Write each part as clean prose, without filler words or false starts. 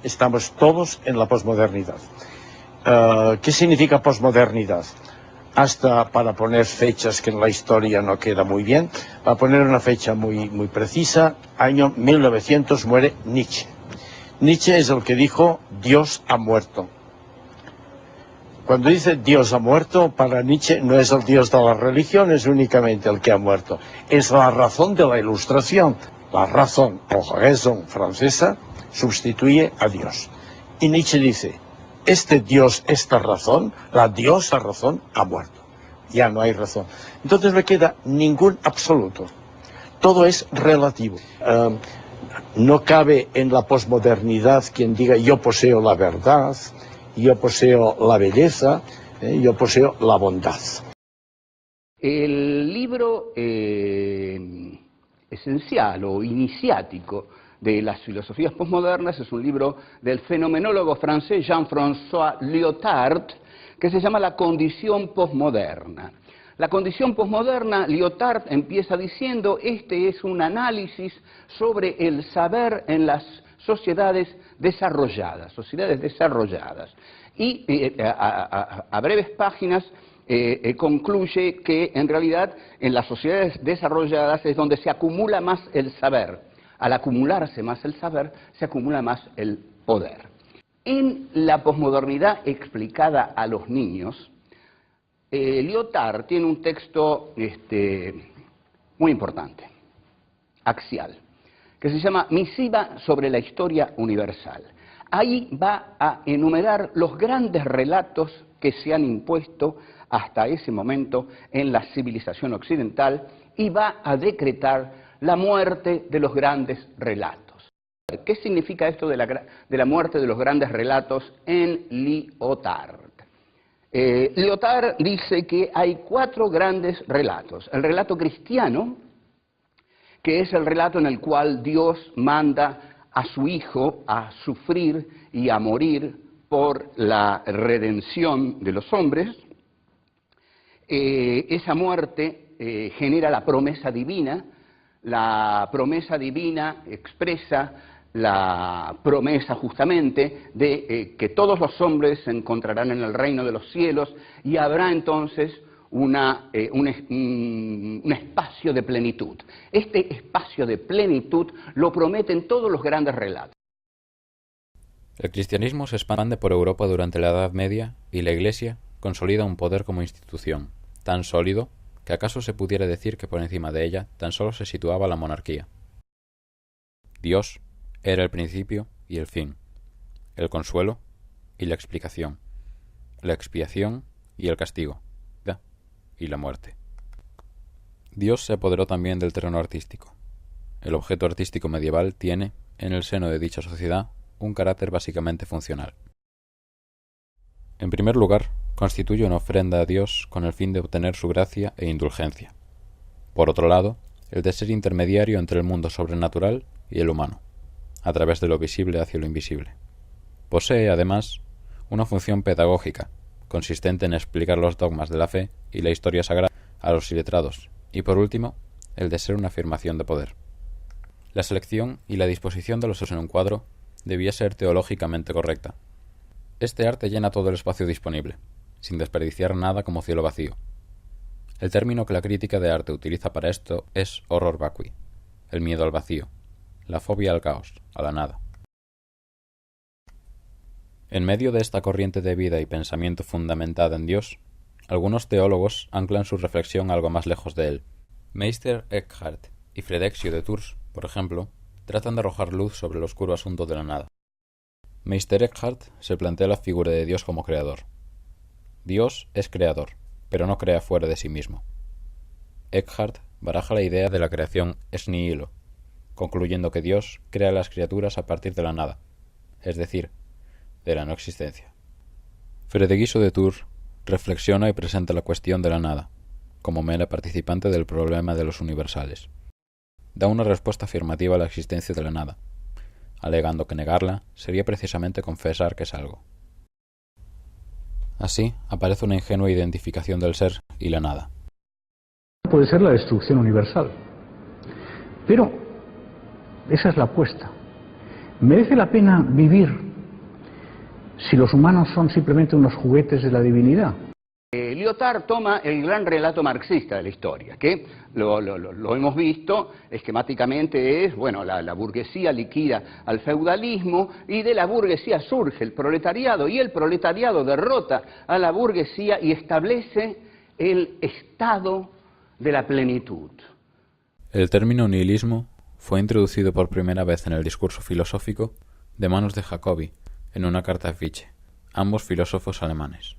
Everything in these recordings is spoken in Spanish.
estamos todos en la posmodernidad. ¿Qué significa posmodernidad? Hasta para poner fechas que en la historia no queda muy bien, para poner una fecha muy precisa, año 1900 muere Nietzsche. Nietzsche es el que dijo Dios ha muerto. Cuando dice Dios ha muerto, para Nietzsche no es el Dios de la religión, es únicamente el que ha muerto. Es la razón de la Ilustración. La razón o raison francesa sustituye a Dios. Y Nietzsche dice, este Dios, esta razón, la diosa razón, ha muerto. Ya no hay razón. Entonces no queda ningún absoluto. Todo es relativo. No cabe en la posmodernidad quien diga yo poseo la verdad, yo poseo la belleza, yo poseo la bondad. El libro esencial o iniciático de las filosofías posmodernas es un libro del fenomenólogo francés Jean-François Lyotard, que se llama La condición posmoderna. La condición posmoderna, Lyotard empieza diciendo, este es un análisis sobre el saber en las sociedades desarrolladas. Y a breves páginas concluye que en realidad en las sociedades desarrolladas es donde se acumula más el saber. Al acumularse más el saber, se acumula más el poder. En la posmodernidad explicada a los niños, Lyotard tiene un texto muy importante, axial, que se llama Misiva sobre la historia universal. Ahí va a enumerar los grandes relatos que se han impuesto hasta ese momento en la civilización occidental y va a decretar la muerte de los grandes relatos. ¿Qué significa esto de la muerte de los grandes relatos en Lyotard? Lyotard dice que hay 4 grandes relatos. El relato cristiano, que es el relato en el cual Dios manda a su Hijo a sufrir y a morir por la redención de los hombres. Esa muerte genera la promesa divina expresa la promesa justamente de que todos los hombres se encontrarán en el reino de los cielos y habrá entonces un espacio de plenitud. Este espacio de plenitud lo prometen todos los grandes relatos. El cristianismo se expande por Europa durante la Edad Media y la Iglesia consolida un poder como institución, tan sólido que acaso se pudiera decir que por encima de ella tan solo se situaba la monarquía. Dios era el principio y el fin, el consuelo y la explicación, la expiación y el castigo, y la muerte. Dios se apoderó también del terreno artístico. El objeto artístico medieval tiene, en el seno de dicha sociedad, un carácter básicamente funcional. En primer lugar, constituye una ofrenda a Dios con el fin de obtener su gracia e indulgencia. Por otro lado, el de ser intermediario entre el mundo sobrenatural y el humano, a través de lo visible hacia lo invisible. Posee, además, una función pedagógica, consistente en explicar los dogmas de la fe y la historia sagrada a los iletrados, y por último, el de ser una afirmación de poder. La selección y la disposición de los en un cuadro debía ser teológicamente correcta. Este arte llena todo el espacio disponible, sin desperdiciar nada como cielo vacío. El término que la crítica de arte utiliza para esto es horror vacui, el miedo al vacío, la fobia al caos, a la nada. En medio de esta corriente de vida y pensamiento fundamentada en Dios, algunos teólogos anclan su reflexión algo más lejos de él. Meister Eckhart y Fredexio de Tours, por ejemplo, tratan de arrojar luz sobre el oscuro asunto de la nada. Meister Eckhart se plantea la figura de Dios como creador. Dios es creador, pero no crea fuera de sí mismo. Eckhart baraja la idea de la creación ex nihilo, concluyendo que Dios crea las criaturas a partir de la nada, es decir, de la no existencia. Fredexio de Tours reflexiona y presenta la cuestión de la nada, como mera participante del problema de los universales. Da una respuesta afirmativa a la existencia de la nada, alegando que negarla sería precisamente confesar que es algo. Así aparece una ingenua identificación del ser y la nada. Puede ser la destrucción universal, pero esa es la apuesta. ¿Merece la pena vivir si los humanos son simplemente unos juguetes de la divinidad? Lyotard toma el gran relato marxista de la historia, que lo hemos visto esquemáticamente es, bueno, la burguesía liquida al feudalismo y de la burguesía surge el proletariado y el proletariado derrota a la burguesía y establece el estado de la plenitud. El término nihilismo fue introducido por primera vez en el discurso filosófico de manos de Jacobi en una carta a Fichte, ambos filósofos alemanes.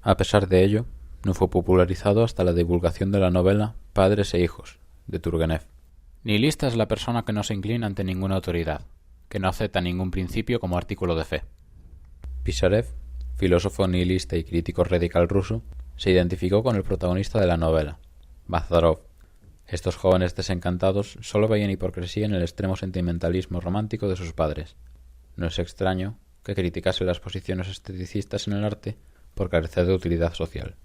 A pesar de ello, no fue popularizado hasta la divulgación de la novela Padres e hijos, de Turgenev. Nihilista es la persona que no se inclina ante ninguna autoridad, que no acepta ningún principio como artículo de fe. Pisarev, filósofo nihilista y crítico radical ruso, se identificó con el protagonista de la novela, Bazarov. Estos jóvenes desencantados solo veían hipocresía en el extremo sentimentalismo romántico de sus padres. No es extraño que criticase las posiciones esteticistas en el arte por carecer de utilidad social.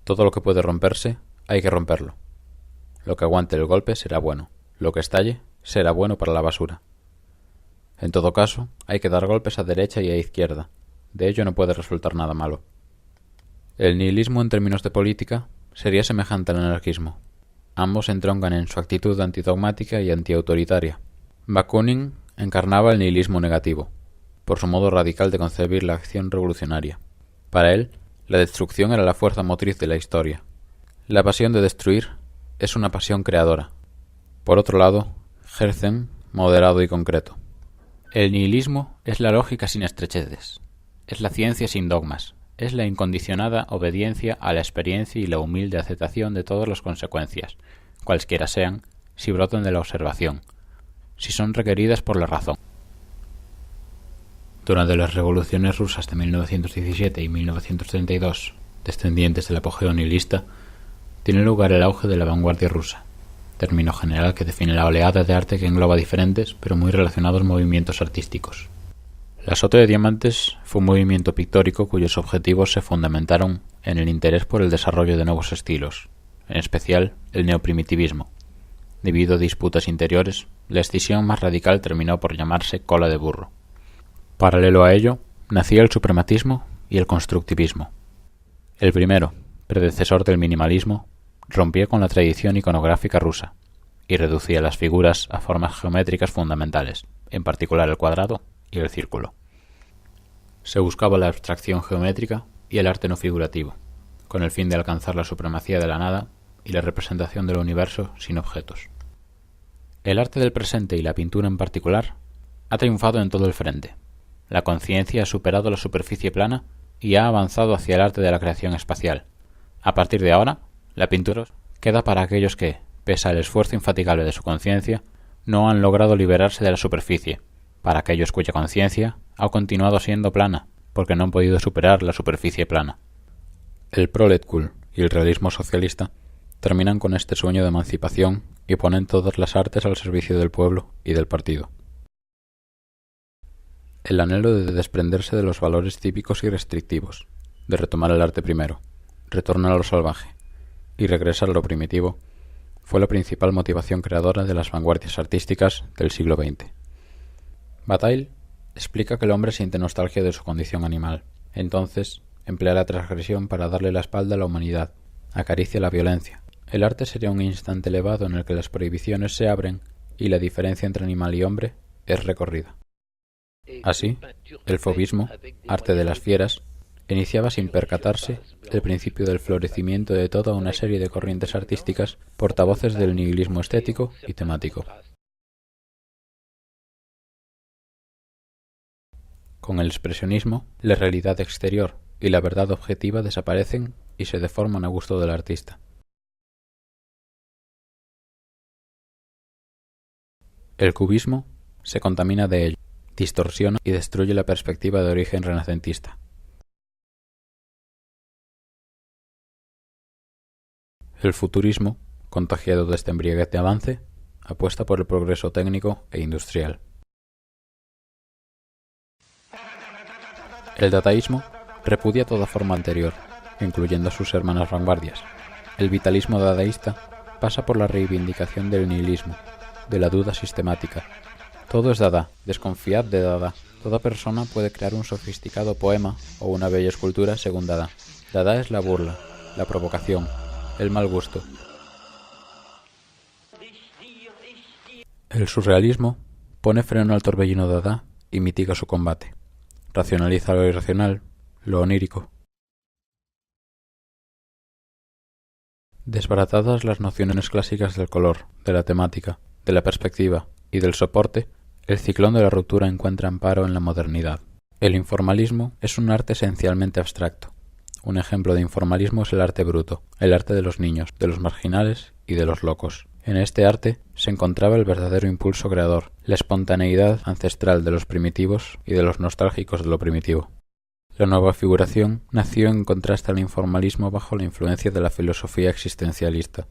Todo lo que puede romperse, hay que romperlo. Lo que aguante el golpe será bueno. Lo que estalle será bueno para la basura. En todo caso, hay que dar golpes a derecha y a izquierda. De ello no puede resultar nada malo. El nihilismo en términos de política sería semejante al anarquismo. Ambos entroncan en su actitud antidogmática y antiautoritaria. Bakunin encarnaba el nihilismo negativo, por su modo radical de concebir la acción revolucionaria. Para él, la destrucción era la fuerza motriz de la historia. La pasión de destruir es una pasión creadora. Por otro lado, Herzen, moderado y concreto. El nihilismo es la lógica sin estrecheces, es la ciencia sin dogmas, es la incondicionada obediencia a la experiencia y la humilde aceptación de todas las consecuencias, cualesquiera sean, si brotan de la observación, si son requeridas por la razón. Durante las revoluciones rusas de 1917 y 1932, descendientes del apogeo nihilista, tiene lugar el auge de la vanguardia rusa, término general que define la oleada de arte que engloba diferentes, pero muy relacionados movimientos artísticos. La Sota de Diamantes fue un movimiento pictórico cuyos objetivos se fundamentaron en el interés por el desarrollo de nuevos estilos, en especial el neoprimitivismo. Debido a disputas interiores, la escisión más radical terminó por llamarse cola de burro. Paralelo a ello, nacía el suprematismo y el constructivismo. El primero, predecesor del minimalismo, rompía con la tradición iconográfica rusa y reducía las figuras a formas geométricas fundamentales, en particular el cuadrado y el círculo. Se buscaba la abstracción geométrica y el arte no figurativo, con el fin de alcanzar la supremacía de la nada y la representación del universo sin objetos. El arte del presente y la pintura en particular ha triunfado en todo el frente. La conciencia ha superado la superficie plana y ha avanzado hacia el arte de la creación espacial. A partir de ahora, la pintura queda para aquellos que, pese al esfuerzo infatigable de su conciencia, no han logrado liberarse de la superficie, para aquellos cuya conciencia ha continuado siendo plana, porque no han podido superar la superficie plana. El proletkult y el realismo socialista terminan con este sueño de emancipación y ponen todas las artes al servicio del pueblo y del partido. El anhelo de desprenderse de los valores típicos y restrictivos, de retomar el arte primero, retornar a lo salvaje y regresar a lo primitivo, fue la principal motivación creadora de las vanguardias artísticas del siglo XX. Bataille explica que el hombre siente nostalgia de su condición animal. Entonces, emplea la transgresión para darle la espalda a la humanidad, acaricia la violencia. El arte sería un instante elevado en el que las prohibiciones se abren y la diferencia entre animal y hombre es recorrida. Así, el fauvismo, arte de las fieras, iniciaba sin percatarse el principio del florecimiento de toda una serie de corrientes artísticas portavoces del nihilismo estético y temático. Con el expresionismo, la realidad exterior y la verdad objetiva desaparecen y se deforman a gusto del artista. El cubismo se contamina de ello, distorsiona y destruye la perspectiva de origen renacentista. El futurismo, contagiado de esta embriaguez de avance, apuesta por el progreso técnico e industrial. El dadaísmo repudia toda forma anterior, incluyendo a sus hermanas vanguardias. El vitalismo dadaísta pasa por la reivindicación del nihilismo, de la duda sistemática. Todo es Dada, desconfiad de Dada. Toda persona puede crear un sofisticado poema o una bella escultura según Dada. Dada es la burla, la provocación, el mal gusto. El surrealismo pone freno al torbellino Dada y mitiga su combate. Racionaliza lo irracional, lo onírico. Desbaratadas las nociones clásicas del color, de la temática, de la perspectiva y del soporte, el ciclón de la ruptura encuentra amparo en la modernidad. El informalismo es un arte esencialmente abstracto. Un ejemplo de informalismo es el arte bruto, el arte de los niños, de los marginales y de los locos. En este arte se encontraba el verdadero impulso creador, la espontaneidad ancestral de los primitivos y de los nostálgicos de lo primitivo. La nueva figuración nació en contraste al informalismo bajo la influencia de la filosofía existencialista.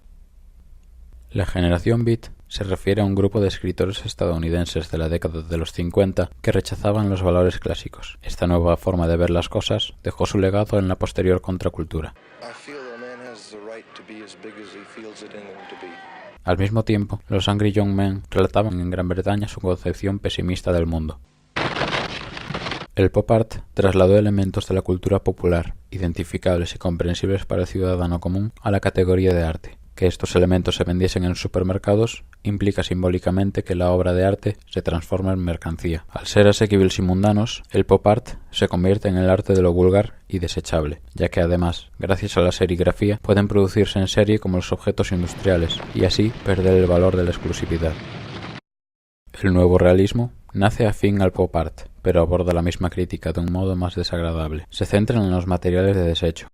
La generación Beat se refiere a un grupo de escritores estadounidenses de la década de los 50 que rechazaban los valores clásicos. Esta nueva forma de ver las cosas dejó su legado en la posterior contracultura. Al mismo tiempo, los Angry Young Men relataban en Gran Bretaña su concepción pesimista del mundo. El pop art trasladó elementos de la cultura popular, identificables y comprensibles para el ciudadano común, a la categoría de arte. Que estos elementos se vendiesen en supermercados implica simbólicamente que la obra de arte se transforma en mercancía. Al ser asequibles y mundanos, el pop art se convierte en el arte de lo vulgar y desechable, ya que además, gracias a la serigrafía, pueden producirse en serie como los objetos industriales, y así perder el valor de la exclusividad. El nuevo realismo nace afín al pop art, pero aborda la misma crítica de un modo más desagradable. Se centra en los materiales de desecho.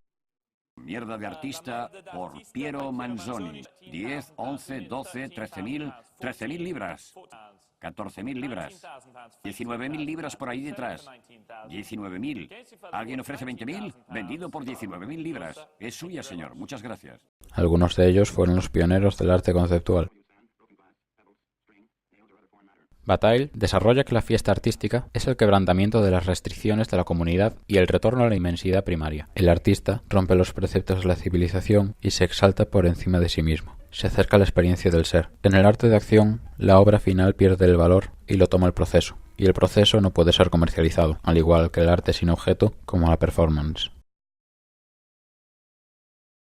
Mierda de artista por Piero Manzoni. 10, 11, 12, 13.000 libras. 14.000 libras. 19.000 libras por ahí detrás. 19.000. ¿Alguien ofrece 20.000? Vendido por 19.000 libras. Es suya, señor. Muchas gracias. Algunos de ellos fueron los pioneros del arte conceptual. Bataille desarrolla que la fiesta artística es el quebrantamiento de las restricciones de la comunidad y el retorno a la inmensidad primaria. El artista rompe los preceptos de la civilización y se exalta por encima de sí mismo. Se acerca a la experiencia del ser. En el arte de acción, la obra final pierde el valor y lo toma el proceso, y el proceso no puede ser comercializado, al igual que el arte sin objeto como la performance.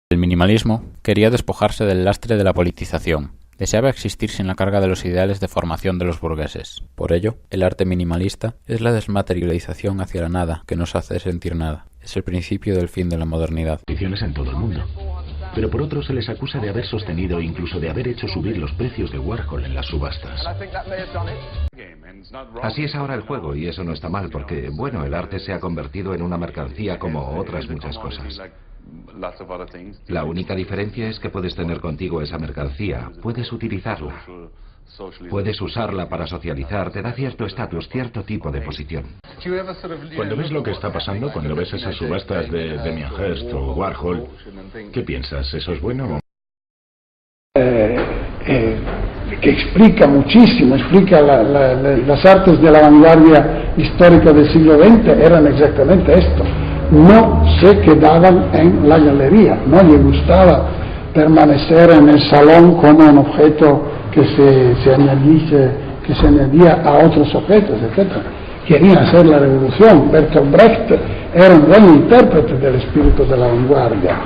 El minimalismo quería despojarse del lastre de la politización. Deseaba existir sin la carga de los ideales de formación de los burgueses. Por ello, el arte minimalista es la desmaterialización hacia la nada, que nos hace sentir nada. Es el principio del fin de la modernidad. En todo el mundo. Pero por otro se les acusa de haber sostenido e incluso de haber hecho subir los precios de Warhol en las subastas. Así es ahora el juego, y eso no está mal, porque, bueno, el arte se ha convertido en una mercancía como otras muchas cosas. La única diferencia es que puedes tener contigo esa mercancía, puedes utilizarla, puedes usarla para socializar, te da cierto estatus, cierto tipo de posición. Cuando ves lo que está pasando, cuando ves esas subastas de Damien Hirst o Warhol, ¿qué piensas? ¿Eso es bueno? Que explica muchísimo, explica las artes de la vanguardia histórica del siglo XX eran exactamente esto. No se quedaban en la galería, no les gustaba permanecer en el salón como un objeto que se añadía a otros objetos, etc. Querían hacer la revolución. Bertolt Brecht era un buen intérprete del espíritu de la vanguardia.